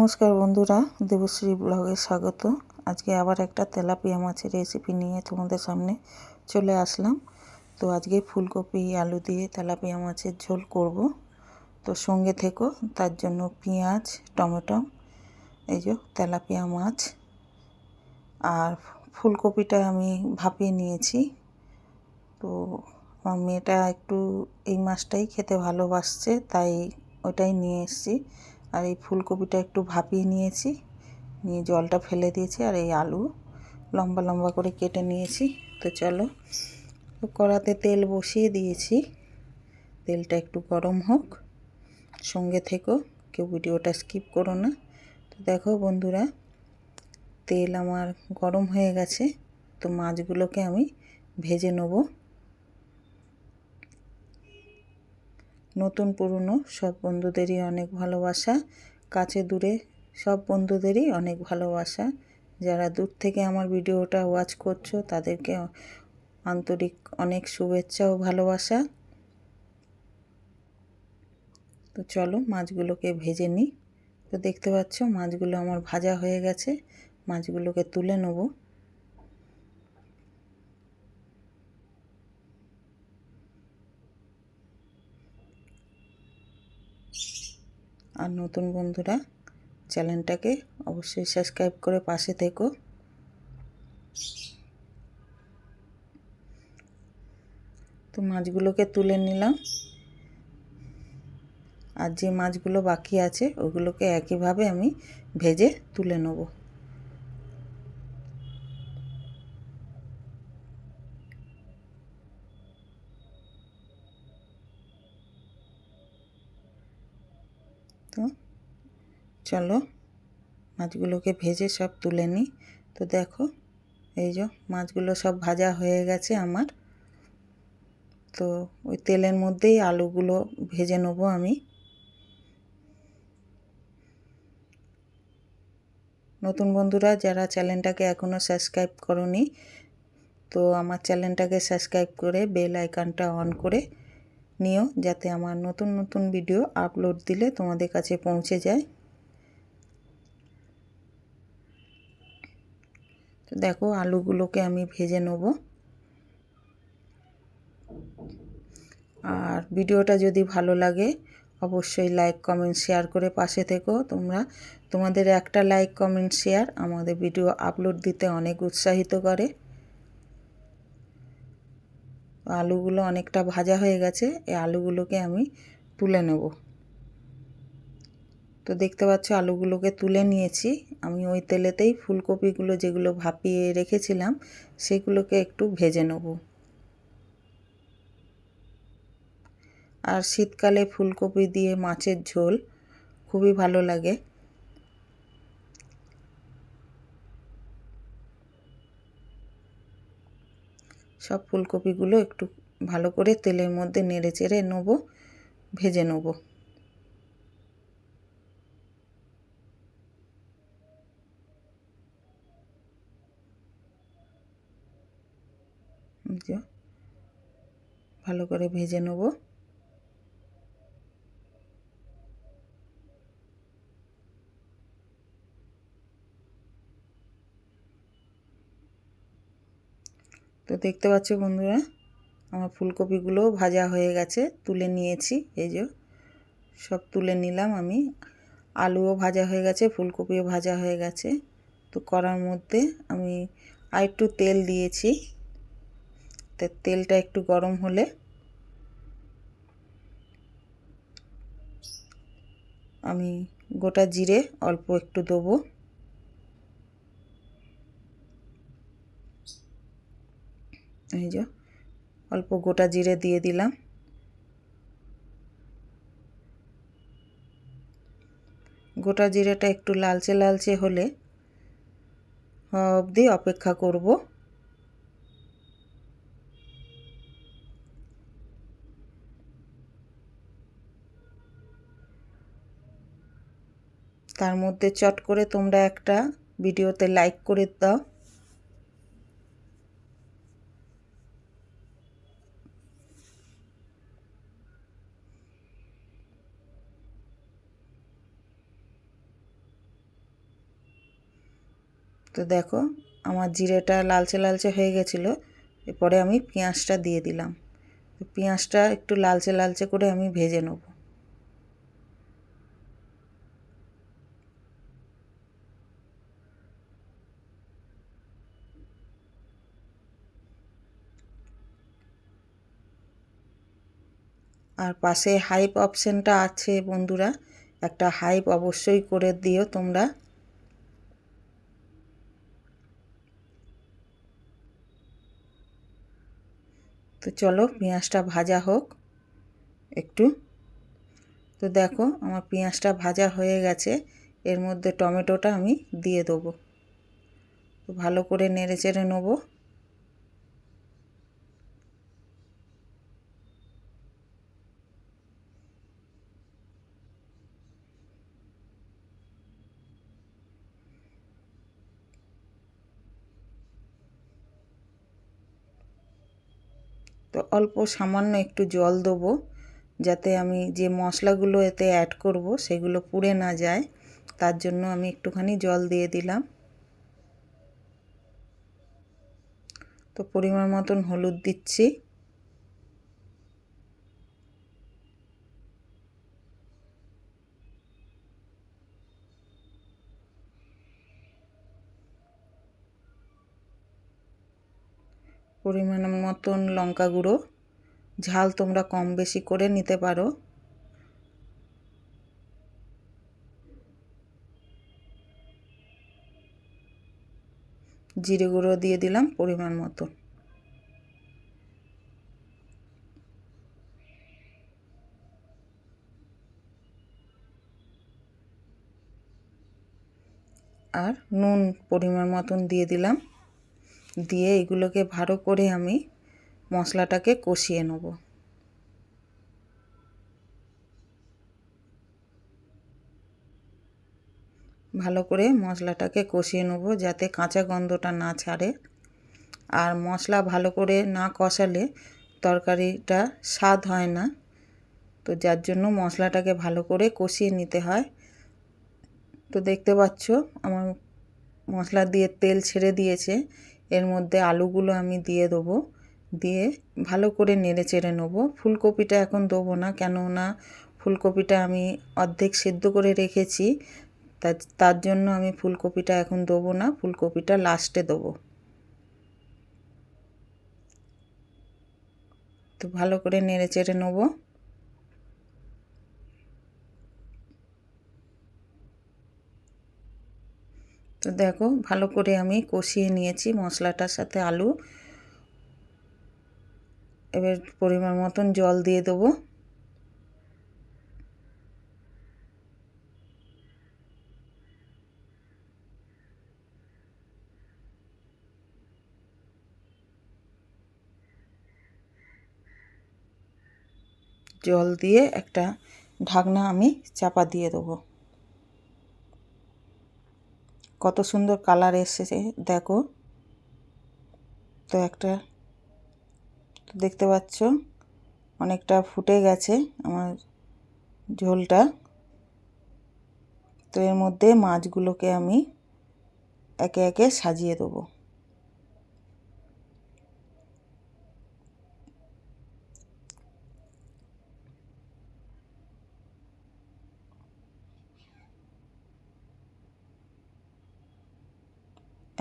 নমস্কার বন্ধুরা, দেবশ্রী ব্লগে স্বাগত। আজকে আবার একটা তেলাপিয়া মাছের রেসিপি নিয়ে তোমাদের সামনে চলে আসলাম। তো আজকে ফুলকপি আলু দিয়ে তেলাপিয়া মাছের ঝোল করব। তো সঙ্গে থেকো, তার জন্য পেঁয়াজ, টমেটো, এই যে তেলাপিয়া মাছ আর ফুলকপিটা আমি ভাপিয়ে নিয়েছি। তো আমার মেয়েটা একটু এই মাছটাই খেতে ভালোবাসছে, তাই ওটাই নিয়ে এসেছি। আর এই ফুলকপিটা একটু ভাপিয়ে নিয়েছি, নিয়ে জলটা ফেলে দিয়েছি। আর এই আলু লম্বা লম্বা করে কেটে নিয়েছি। তো চলো, তো কড়াতে তেল বসিয়ে দিয়েছি, তেলটা একটু গরম হোক। সঙ্গে থেকো, কেউ ভিডিওটা স্কিপ করো না। তো দেখো বন্ধুরা, তেল আমার গরম হয়ে গেছে। তো মাছগুলোকে আমি ভেজে নেব। নতুন পুরনো সব বন্ধুদেরই অনেক ভালোবাসা, কাছে দূরে সব বন্ধুদেরই অনেক ভালোবাসা। যারা দূর থেকে আমার ভিডিওটা ওয়াচ করছো তাদেরকে আন্তরিক অনেক শুভেচ্ছা ও ভালোবাসা। তো চলো মাছগুলোকে ভেজে নিই। তো দেখতে পাচ্ছ মাছগুলো আমার ভাজা হয়ে গেছে, মাছগুলোকে তুলে নেব। আর নতুন বন্ধুরা চ্যানেলটাকে অবশ্যই সাবস্ক্রাইব করে পাশে থেকো। তো মাছগুলোকে তুলে নিলাম, আর যে মাছগুলো বাকি আছে ওগুলোকে একইভাবে আমি ভেজে তুলে নেব। তো চলো মাছগুলোকে ভেজে সব তুলে নিই। তো দেখো এই যে মাছগুলো সব ভাজা হয়ে গেছে আমার। তো ওই তেলের মধ্যেই আলুগুলো ভেজে নেবো আমি। নতুন বন্ধুরা যারা চ্যানেলটাকে এখনও সাবস্ক্রাইব করোনি, তো আমার চ্যানেলটাকে সাবস্ক্রাইব করে বেল আইকনটা অন করে নিও, যাতে আমার নতুন নতুন ভিডিও আপলোড দিলে তোমাদের কাছে পৌঁছে যায়। তো দেখো আলুগুলোকে আমি ভেজে নেব। আর ভিডিওটা যদি ভালো লাগে অবশ্যই লাইক কমেন্ট শেয়ার করে পাশে থেকো। তোমাদের একটা লাইক কমেন্ট শেয়ার আমাদের ভিডিও আপলোড দিতে অনেক উৎসাহিত করে। আলুগুলো অনেকটা ভাজা হয়ে গেছে, এই আলুগুলোকে আমি তুলে নেব। তো দেখতে পাচ্ছ আলুগুলোকে তুলে নিয়েছি। আমি ওই তেলেতেই ফুলকপিগুলো যেগুলো ভাপিয়ে রেখেছিলাম সেগুলোকে একটু ভেজে নেব। আর শীতকালে ফুলকপি দিয়ে মাছের ঝোল খুবই ভালো লাগে। সব ফুলকপিগুলো একটু ভালো করে তেলের মধ্যে নেড়ে চেড়ে নেব, ভেজে নেব। ভালো করে ভেজে নেব। তো দেখতে পাচ্ছ বন্ধুরা আমার ফুলকপিগুলোও ভাজা হয়ে গেছে, তুলে নিয়েছি। এই যে সব তুলে নিলাম আমি। আলুও ভাজা হয়ে গেছে, ফুলকপিও ভাজা হয়ে গেছে। তো কড়ার মধ্যে আমি আর একটু তেল দিয়েছি। তো তেলটা একটু গরম হলে আমি গোটা জিরে অল্প একটু দেবো। এই যে অল্প গোটা জিরে দিয়ে দিলাম। গোটা জিরেটা একটু লালচে লালচে হলে অবধি অপেক্ষা করব। তার মধ্যে চট করে তোমরা একটা ভিডিওতে লাইক করে দাও। তো দেখো আমার জিরেটা লালচে লালচে হয়ে গেছিলো, এরপরে আমি পেঁয়াজটা দিয়ে দিলাম। তো পেঁয়াজটা একটু লালচে লালচে করে আমি ভেজে নেব। আর পাশে হাইপ অপশানটা আছে বন্ধুরা, একটা হাইপ অবশ্যই করে দিও তোমরা। তো চলো পেঁয়াজটা ভাজা হোক একটু। তো দেখো আমার পেঁয়াজটা ভাজা হয়ে গেছে, এর মধ্যে টমেটোটা আমি দিয়ে দেবো। তো ভালো করে নেড়ে চেড়ে নেবো। তো অল্প সামান্য একটু জল দেবো, যাতে আমি যে মশলাগুলো এতে অ্যাড করব সেগুলো পুড়ে না যায়, তার জন্য আমি একটুখানি জল দিয়ে দিলাম। তো পরিমাণ মতন হলুদ দিচ্ছি। পরিমাণ মতন লঙ্কা গুঁড়ো, ঝাল তোমরা কম বেশি করে নিতে পারো। জিরে গুঁড়ো দিয়ে দিলাম পরিমাণ মতো। আর নুন পরিমাণ মতন দিয়ে দিলাম। দিয়ে এগুলোকে ভালো করে আমি মশলাটাকে কষিয়ে নেব। ভালো করে মশলাটাকে কষিয়ে নেব যাতে কাঁচা গন্ধটা না ছাড়ে। আর মশলা ভালো করে না কষালে তরকারিটা স্বাদ হয় না। তো যার জন্য মশলাটাকে ভালো করে কষিয়ে নিতে হয়। তো দেখতে পাচ্ছ আমার মশলা দিয়ে তেল ছেড়ে দিয়েছে, এর মধ্যে আলুগুলো আমি দিয়ে দেবো। দিয়ে ভালো করে নেড়ে চেড়ে নেবো। ফুলকপিটা এখন দেবো না, কেননা ফুলকপিটা আমি অর্ধেক সেদ্ধ করে রেখেছি, তার জন্য আমি ফুলকপিটা এখন দেবো না, ফুলকপিটা লাস্টে দেবো। তো ভালো করে নেড়ে চেড়ে নেবো। তো দেখো ভালো করে আমি কষিয়ে নিয়েছি মশলাটার সাথে আলু। এবার পরিমাণ মতন জল দিয়ে দেবো। জল দিয়ে একটা ঢাকনা আমি চাপা দিয়ে দেবো। কত সুন্দর কালার এসেছে দেখো। তো একটা দেখতে পাচ্ছ অনেকটা ফুটে গেছে আমার ঝোলটা। তো এর মধ্যে মাছগুলোকে আমি একে একে সাজিয়ে দেবো।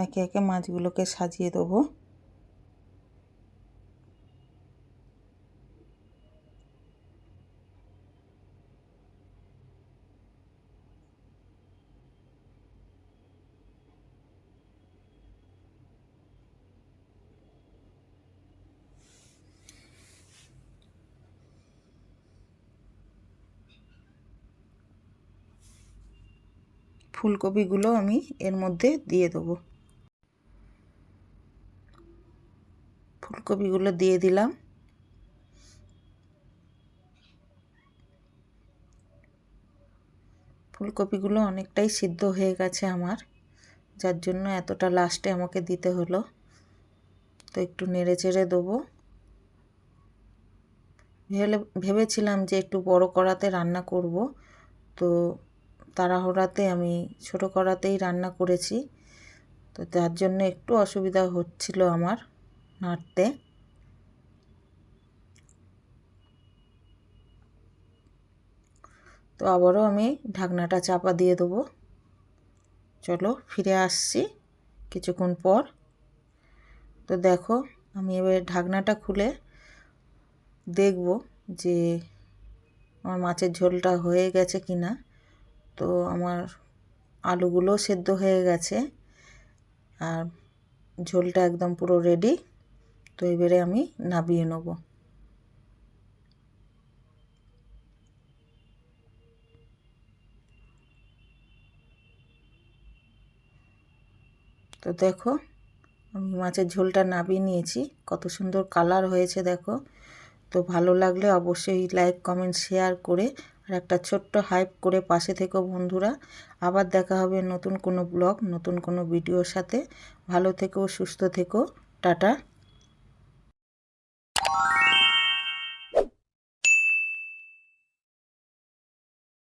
একে একে মাছগুলোকে সাজিয়ে দেবো। ফুলকপিগুলো আমি এর মধ্যে দিয়ে দেবো। ফুলকপিগুলো দিয়ে দিলাম। ফুলকপিগুলো অনেকটাই সিদ্ধ হয়ে গেছে আমার, যার জন্য এতটা লাস্টে আমাকে দিতে হলো। তো একটু নেড়ে চেড়ে দেবো। ভেবেছিলাম যে একটু বড় কড়াতে রান্না করব, তো তাড়াহুড়াতে আমি ছোট কড়াতেই রান্না করেছি। তো তার জন্য একটু অসুবিধা হচ্ছিল আমার নাড়তে। তো আবারও আমি ঢাকনাটা চাপা দিয়ে দেবো। চলো ফিরে আসছি কিছুক্ষণ পর। তো দেখো আমি এবার ঢাকনাটা খুলে দেখব যে আমার মাছের ঝোলটা হয়ে গেছে কি না। তো আমার আলুগুলো সেদ্ধ হয়ে গেছে আর ঝোলটা একদম পুরো রেডি। তো এবারে আমি নামিয়ে নেব। তো দেখো আমি মাছের ঝোলটা নামিয়ে নিয়েছি, কত সুন্দর কালার হয়েছে দেখো। তো ভালো লাগলে অবশ্যই লাইক কমেন্ট শেয়ার করে আর একটা ছোট্ট হাইপ করে পাশে থেকো বন্ধুরা। আবার দেখা হবে নতুন কোনো ব্লগ নতুন কোনো ভিডিওর সাথে। ভালো থেকো, সুস্থ থেকো, টাটা।